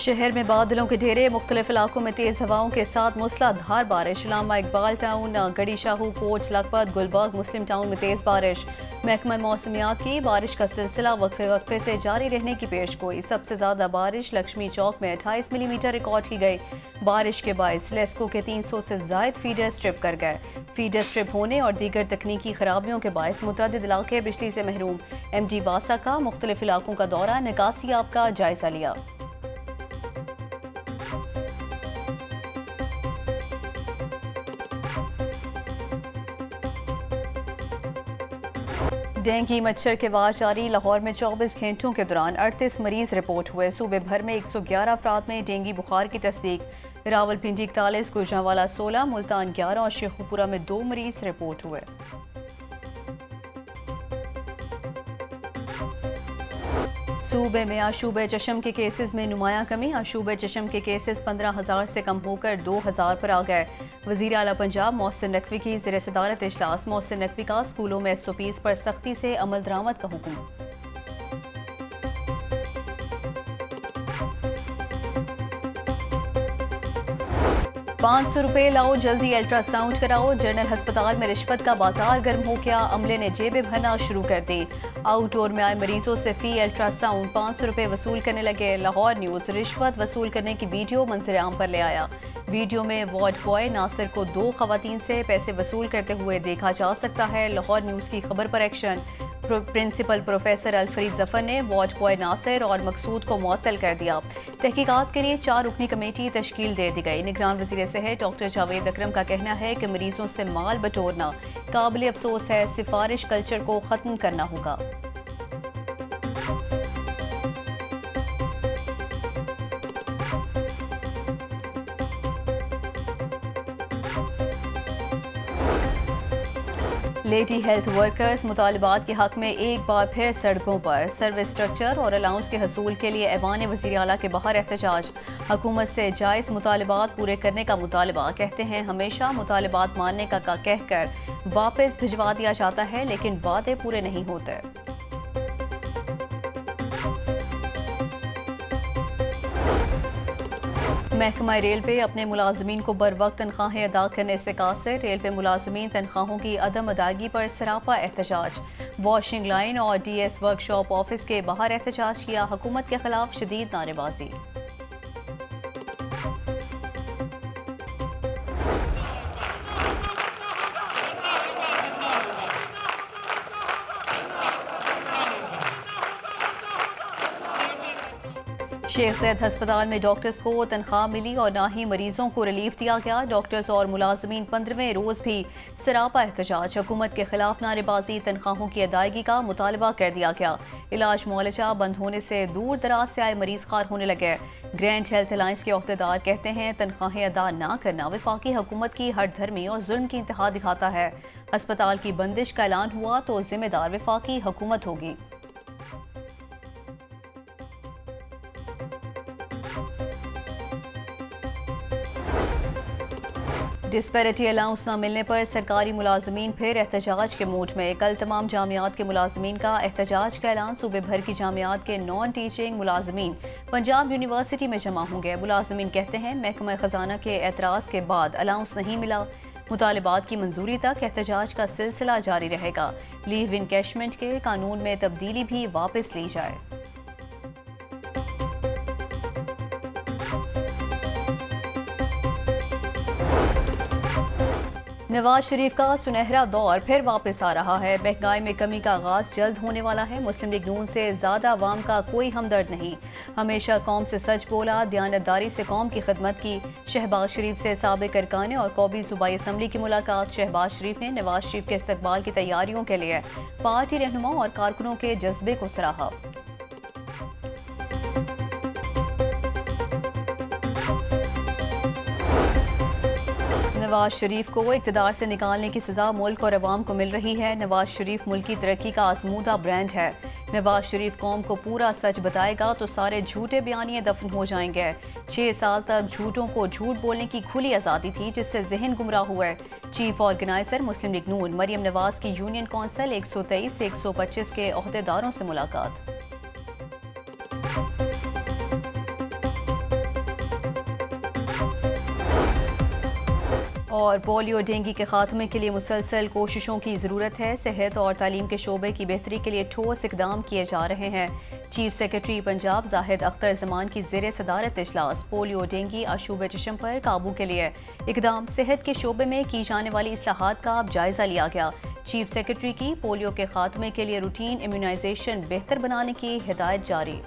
शहर में बादलों के घेरे, मुख्तलिफ इलाकों में तेज हवाओं के साथ मूसलाधार बारिश। इलामा इकबाल टाउन, गड़ी शाहू, कोच, लखपत, गुलबर्ग, मुस्लिम टाउन में तेज बारिश। महकमा मौसमियात की बारिश का सिलसिला वक्फे वक्फे से जारी रहने की पेशगोई। सबसे ज्यादा बारिश लक्ष्मी चौक में 28 मिलीमीटर रिकॉर्ड की गई। बारिश के बायस लेस्को के 300 से जायद फीडर स्ट्रिप कर गए। फीडर स्ट्रिप होने और दीगर तकनीकी खराबियों के बायस मुतअद्दिद इलाके बिजली से महरूम। MD वासा का मुख्तलिफ इलाकों का दौरा, निकासियाब का जायजा लिया। डेंगू मच्छर के वार जारी। लाहौर में 24 घंटों के दौरान 38 मरीज रिपोर्ट हुए। सूबे भर में 111 अफराद में डेंगू बुखार की तस्दीक। रावलपिंडी 41, गुजरांवाला 16, मुल्तान 11 और शेखुपुरा में 2 मरीज रिपोर्ट हुए। सूबे में आशूब चशम के केसेस में नुमाया कमी। आशूब चशम के केसेस 15,000 से कम होकर 2,000 पर आ गए। वज़ीर आला पंजाब मोहसिन नकवी की ज़ेर सदारत इजलास। मोहसिन नकवी का स्कूलों में SOPs पर सख्ती से अमल दरामद का हुक्म। 500 रुपये लाओ, जल्दी अल्ट्रासाउंड कराओ। जनरल हस्पताल में रिश्वत का बाजार गर्म हो गया। अमले ने जेबें भरना शुरू कर दी। आउटडोर में आए मरीजों से फी अल्ट्रासाउंड 500 रुपये वसूल करने लगे। लाहौर न्यूज़ रिश्वत वसूल करने की वीडियो मंजर आम पर ले आया। वीडियो में वार्ड बॉय नासिर को 2 खवातीन से पैसे वसूल करते हुए देखा जा सकता है। लाहौर न्यूज़ की खबर पर action. Principal professor Al-Farid Zafar ने वार्ड बॉय नासिर और मकसूद को मुअत्तल कर दिया। तहकीकात के लिए 4 रुकनी कमेटी तश्कील दे दी गई। निगरान वज़ीर सेहत डॉक्टर जावेद अकरम का कहना है कि मरीजों से माल बटोरना काबिल अफसोस है। सिफारिश कल्चर को ख़त्म करना होगा। लेडी हेल्थ वर्कर्स मुतालिबात के हक में एक बार फिर सड़कों पर। सर्विस स्ट्रक्चर और अलाउंस के हसूल के लिए ऐवान वज़ीर आला के बाहर एहतजाज। हुकूमत से जायज़ मुतालिबात पूरे करने का मुतालबा। कहते हैं हमेशा मुतालिबात मानने का कहकर वापस भिजवा दिया जाता है, लेकिन वादे पूरे नहीं होते। महकमा रेलवे अपने मुलाजमीन को बर वक्त तनख्वाहें अदा करने से कासिर। रेलवे मुलाजमीन तनख्वाहों की अदम अदायगी पर सरापा एहतजाज। वॉशिंग लाइन और DS वर्कशॉप ऑफिस के बाहर एहतजाज किया। हुकूमत के खिलाफ शदीद नारेबाजी। शेख ज़ैद हस्पताल में डॉक्टर्स को तनख्वाह मिली और ना ही मरीजों को रिलीफ दिया गया। डॉक्टर्स और मुलाजमीन 15वें रोज़ भी सरापा एहतजाज। हुकूमत के खिलाफ नारेबाजी। तनख्वाहों की अदायगी का मुतालबा कर दिया गया। इलाज मुआलजा बंद होने से दूर दराज से आए मरीज खार होने लगे। ग्रैंड हेल्थ अलायंस के अहदेदार कहते हैं तनख्वाहें अदा ना करना वफाकी हुकूमत की हठधर्मी और जुल्म की इंतहा दिखाता है। अस्पताल की बंदिश का ऐलान हुआ तो जिम्मेदार वफाकी हुकूमत होगी। डिस्पैरिटी अलाउंस न मिलने पर सरकारी मुलाजमीन फिर एहतजाज के मूड में। कल तमाम जामियात के मुलाजमीन का एहतजाज का ऐलान। सूबे भर की जामियात के नॉन टीचिंग मुलाजमीन पंजाब यूनिवर्सिटी में जमा होंगे। मुलाजमीन कहते हैं महकमा खजाना के एतराज़ के बाद अलाउंस नहीं मिला। मुतालिबात की मंजूरी तक एहतजाज का सिलसिला जारी रहेगा। लीव इनकैशमेंट के कानून में तब्दीली भी वापस ली जाए। नवाज शरीफ का सुनहरा दौर फिर वापस आ रहा है। महंगाई में कमी का आगाज जल्द होने वाला है। मुस्लिम लीग नून से ज्यादा अवाम का कोई हमदर्द नहीं। हमेशा कौम से सच बोला, दयानतदारी से कौम की खिदमत की। शहबाज शरीफ से साबिक अरकान और कौमी सूबाई असम्बली की मुलाकात। शहबाज शरीफ ने नवाज शरीफ के इस्तकबाल की तैयारियों के लिए पार्टी रहनुमा और कारकुनों के जज्बे को सराहा। नवाज शरीफ को इक़्तिदार से निकालने की सज़ा मुल्क और अवाम को मिल रही है। नवाज शरीफ मुल्क की तरक्की का आजमूदा ब्रांड है। नवाज शरीफ कौम को पूरा सच बताएगा तो सारे झूठे बयानिए दफन हो जाएंगे। 6 साल तक झूठों को झूठ बोलने की खुली आज़ादी थी, जिससे जहन गुमराह हुआ है। चीफ ऑर्गेनाइजर मुस्लिम लीग नून मरियम नवाज की यूनियन कौंसिल 123 से 125 के अहदेदारों से मुलाकात। और पोलियो डेंगू के खात्मे के लिए मुसलसल कोशिशों की ज़रूरत है। सेहत और तालीम के शोबे की बेहतरी के लिए ठोस इकदाम किए जा रहे हैं। चीफ सेक्रेटरी पंजाब जाहिद अख्तर जमान की ज़ेर सदारत इजलास। पोलियो डेंगू आशूब चशम पर काबू के लिए इकदाम। सेहत के शोबे में की जाने वाली इस्लाहात का जायज़ा लिया गया। चीफ सेक्रेटरी की पोलियो के खात्मे के लिए रूटीन इम्यूनाइजेशन बेहतर बनाने की हिदायत जारी।